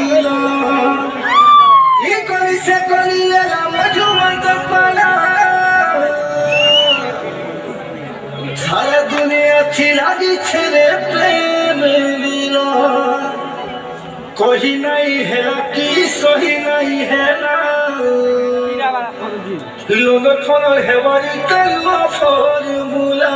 मिला ये कोई से कोई ला मजूमत पाला सारा दुनिया चिरागी छेरे प्रेम मिला कोई नहीं है कि सही नहीं है ना लोग थोड़ा है वाली कलमा फॉर्मूला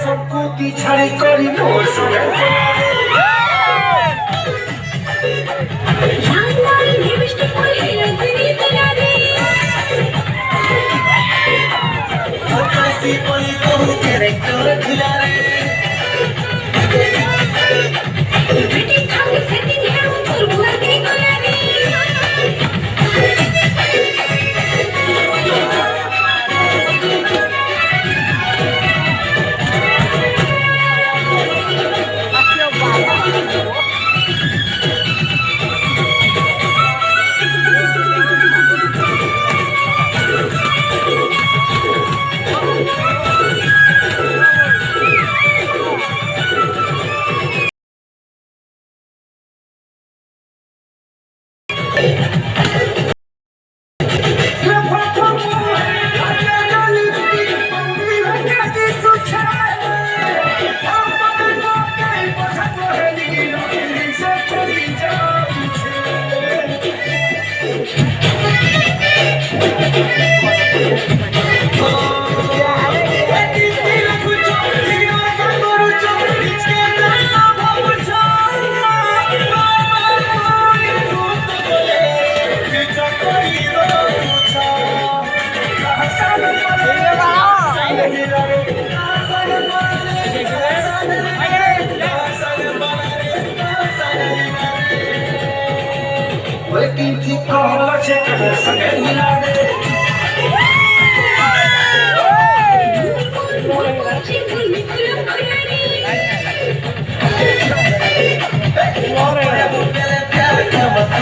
सबको पिछाड़ी करी मोर waiting to call a check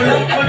again.